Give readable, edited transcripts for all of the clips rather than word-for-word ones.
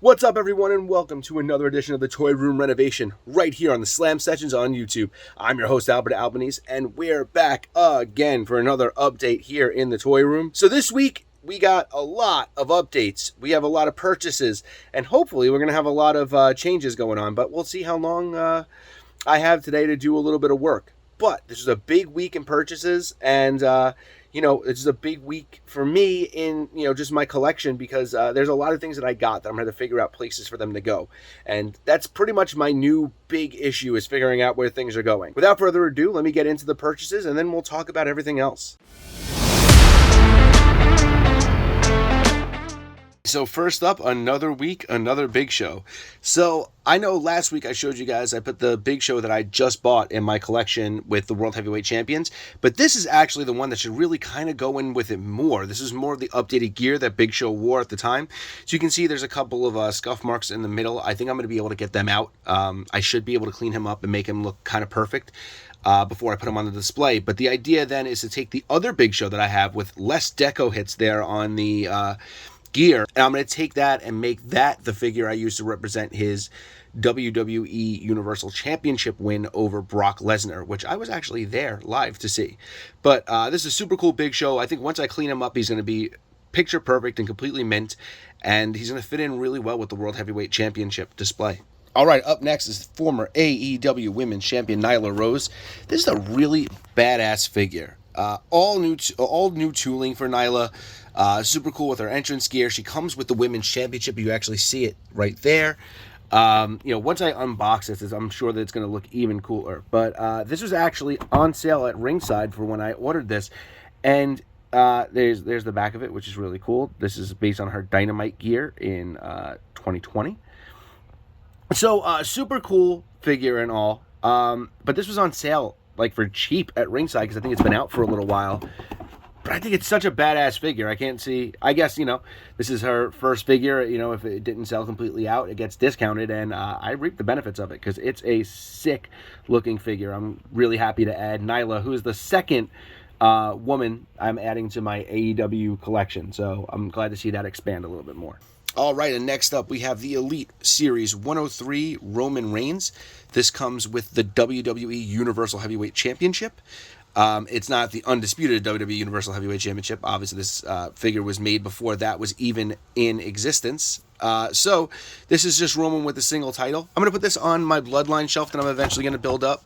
What's up, everyone, and welcome to another edition of the Toy Room Renovation right here on the Slam Sessions on YouTube. I'm your host, Albert Albanese, and we're back again for another update here in the Toy Room. So this week, we got a lot of updates. We have a lot of purchases, and hopefully we're going to have a lot of changes going on, but we'll see how long I have today to do a little bit of work. But this is a big week in purchases, and this is a big week for me in, just my collection because there's a lot of things that I got that I'm going to figure out places for them to go. And that's pretty much my new big issue, is figuring out where things are going. Without further ado, let me get into the purchases and then we'll talk about everything else. So first up, another week, another big show. So I know last week I showed you guys, I put the big show that I just bought in my collection with the World Heavyweight Champions, but this is actually the one that should really kind of go in with it more. This is more of the updated gear that Big Show wore at the time. So you can see there's a couple of scuff marks in the middle. I think I'm going to be able to get them out. I should be able to clean him up and make him look kind of perfect before I put him on the display. But the idea then is to take the other Big Show that I have with less deco hits there on the gear, and I'm going to take that and make that the figure I use to represent his WWE Universal Championship win over Brock Lesnar, which I was actually there live to see. But this is a super cool Big Show. I think once I clean him up, he's going to be picture perfect and completely mint, and he's going to fit in really well with the World Heavyweight Championship display. All right, up next is former AEW Women's Champion Nyla Rose. This is a really badass figure. All new tooling for Nyla. Super cool with her entrance gear. She comes with the Women's Championship. You actually see it right there. Once I unbox this, I'm sure that it's going to look even cooler. But this was actually on sale at Ringside for when I ordered this. And there's the back of it, which is really cool. This is based on her Dynamite gear in 2020. So, super cool figure and all. But this was on sale, like, for cheap at Ringside, because I think it's been out for a little while. But I think it's such a badass figure. I can't see, I guess, this is her first figure. If it didn't sell completely out, it gets discounted, and I reap the benefits of it, because it's a sick looking figure. I'm really happy to add Nyla, who is the second woman I'm adding to my AEW collection. So I'm glad to see that expand a little bit more. All right, and next up we have the Elite Series 103 Roman Reigns. This comes with the WWE Universal Heavyweight Championship. It's not the undisputed WWE Universal Heavyweight Championship. Obviously, this figure was made before that was even in existence. So this is just Roman with a single title. I'm going to put this on my Bloodline shelf that I'm eventually going to build up.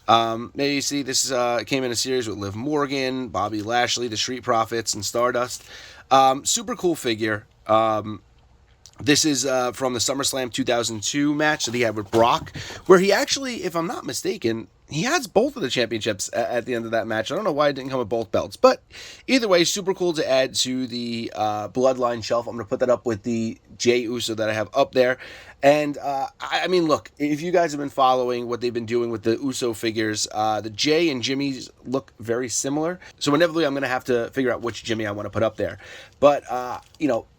There you see this came in a series with Liv Morgan, Bobby Lashley, the Street Profits, and Stardust. Super cool figure. This is from the SummerSlam 2002 match that he had with Brock, where he actually, if I'm not mistaken, he has both of the championships at the end of that match. I don't know why it didn't come with both belts, but either way, super cool to add to the Bloodline shelf. I'm going to put that up with the Jey Uso that I have up there. And, I mean, look, if you guys have been following what they've been doing with the Uso figures, the Jey and Jimmy's look very similar. So inevitably, I'm going to have to figure out which Jimmy I want to put up there. But,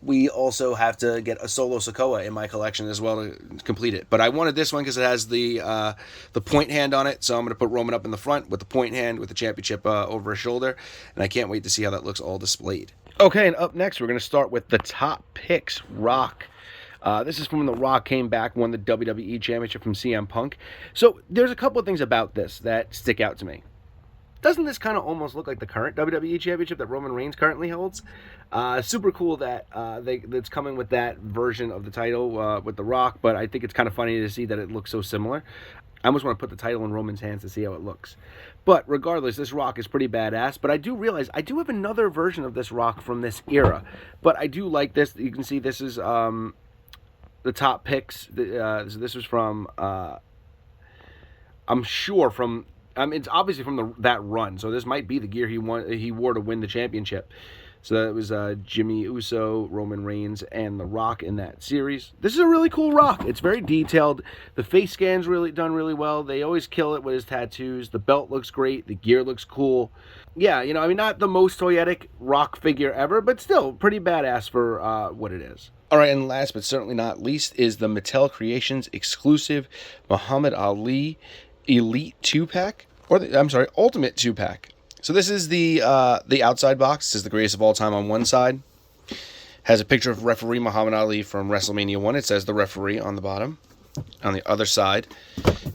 we also have to get a Solo Sikoa in my collection as well to complete it. But I wanted this one because it has the point hand on it. So I'm going to put Roman up in the front with the point hand with the championship over his shoulder. And I can't wait to see how that looks all displayed. Okay, and up next, we're going to start with the Top Picks Rock. This is from when The Rock came back, won the WWE Championship from CM Punk. So there's a couple of things about this that stick out to me. Doesn't this kind of almost look like the current WWE Championship that Roman Reigns currently holds? Super cool that that's coming with that version of the title with The Rock, but I think it's kind of funny to see that it looks so similar. I almost want to put the title in Roman's hands to see how it looks. But regardless, this Rock is pretty badass. But I do realize I do have another version of this Rock from this era. But I do like this. You can see this is the Top Picks. So this was from, I'm sure from, it's obviously from that run. So this might be the gear he wore to win the championship. So that was Jimmy Uso, Roman Reigns, and The Rock in that series. This is a really cool Rock. It's very detailed. The face scan's really done really well. They always kill it with his tattoos. The belt looks great. The gear looks cool. Yeah, not the most toyetic Rock figure ever, but still pretty badass for what it is. All right, and last but certainly not least is the Mattel Creations exclusive Muhammad Ali Elite 2-pack, Ultimate 2-pack. So this is the outside box. This is the greatest of all time on one side. Has a picture of referee Muhammad Ali from WrestleMania 1. It says the referee on the bottom. On the other side,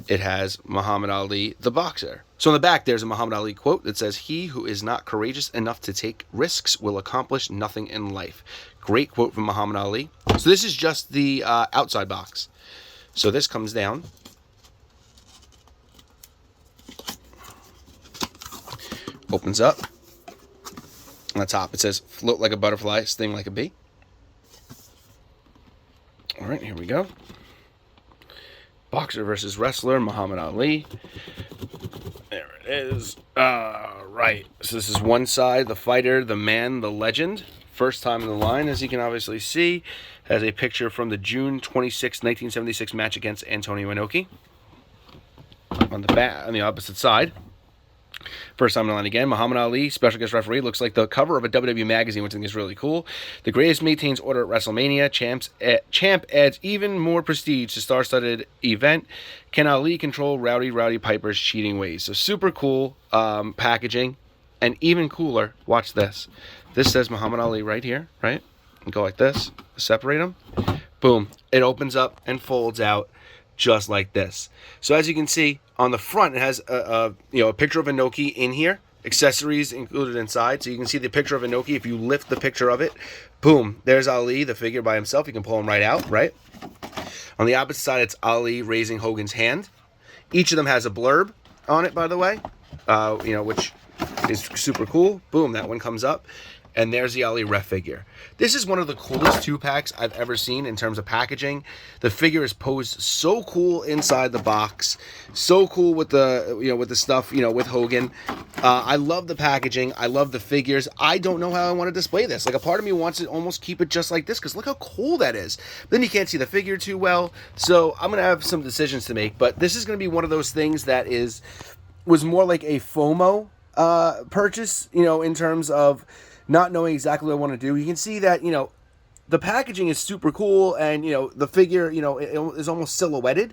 it has Muhammad Ali, the boxer. So on the back, there's a Muhammad Ali quote that says, "He who is not courageous enough to take risks will accomplish nothing in life." Great quote from Muhammad Ali. So this is just the outside box. So this comes down. Opens up. On the top, it says, "Float like a butterfly, sting like a bee." All right, here we go. Boxer versus wrestler, Muhammad Ali. There it is. Right. So this is one side, the fighter, the man, the legend. First time in the line, as you can obviously see. Has a picture from the June 26, 1976 match against Antonio Inoki. On the back, on the opposite side. First time in the line again, Muhammad Ali, special guest referee. Looks like the cover of a WWE magazine, which I think is really cool. The greatest maintains order at WrestleMania. Champ adds even more prestige to star-studded event. Can Ali control Rowdy Piper's cheating ways? So super cool packaging. And even cooler, watch this. This says Muhammad Ali right here, right? And go like this, separate them. Boom. It opens up and folds out just like this. So as you can see, on the front, it has a picture of Inoki in here. Accessories included inside. So you can see the picture of Inoki. If you lift the picture of it, boom, there's Ali, the figure by himself. You can pull him right out, right? On the opposite side, it's Ali raising Hogan's hand. Each of them has a blurb on it, by the way, which is super cool. Boom, that one comes up. And there's the Ali ref figure. This is one of the coolest 2-packs I've ever seen in terms of packaging. The figure is posed so cool inside the box. So cool with the, with the stuff, with Hogan. I love the packaging. I love the figures. I don't know how I want to display this. Like, a part of me wants to almost keep it just like this, because look how cool that is. Then you can't see the figure too well. So I'm going to have some decisions to make. But this is going to be one of those things that was more like a FOMO purchase, in terms of not knowing exactly what I want to do. You can see that, the packaging is super cool, and, the figure, it is almost silhouetted,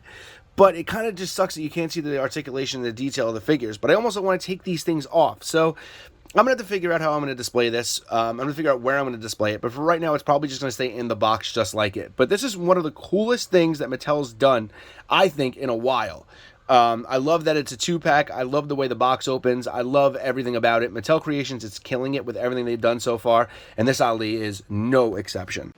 but it kind of just sucks that you can't see the articulation and the detail of the figures. But I almost want to take these things off. So I'm going to have to figure out how I'm going to display this. I'm going to figure out where I'm going to display it. But for right now, it's probably just going to stay in the box just like it. But this is one of the coolest things that Mattel's done, I think, in a while. I love that it's a 2-pack. I love the way the box opens. I love everything about it. Mattel Creations is killing it with everything they've done so far, and this Ali is no exception.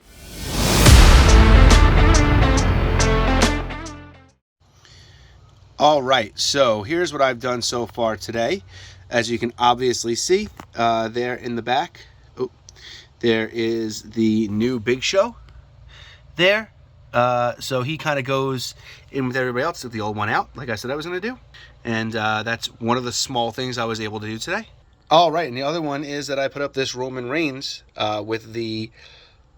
All right, so here's what I've done so far today. As you can obviously see, there in the back, there is the new Big Show there. So he kind of goes in with everybody else, took the old one out, like I said I was going to do. And that's one of the small things I was able to do today. All right, and the other one is that I put up this Roman Reigns with the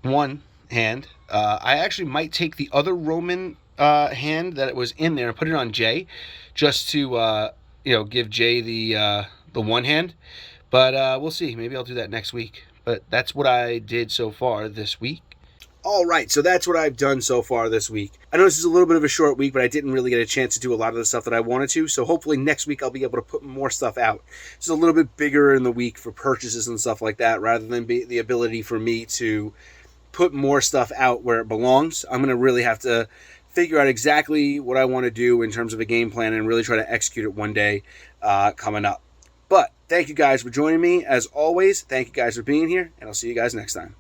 one hand. I actually might take the other Roman hand that was in there and put it on Jay, just to give Jay the one hand. But we'll see. Maybe I'll do that next week. But that's what I did so far this week. All right, so that's what I've done so far this week. I know this is a little bit of a short week, but I didn't really get a chance to do a lot of the stuff that I wanted to, so hopefully next week I'll be able to put more stuff out. It's a little bit bigger in the week for purchases and stuff like that, rather than the ability for me to put more stuff out where it belongs. I'm going to really have to figure out exactly what I want to do in terms of a game plan and really try to execute it one day coming up. But thank you guys for joining me. As always, thank you guys for being here, and I'll see you guys next time.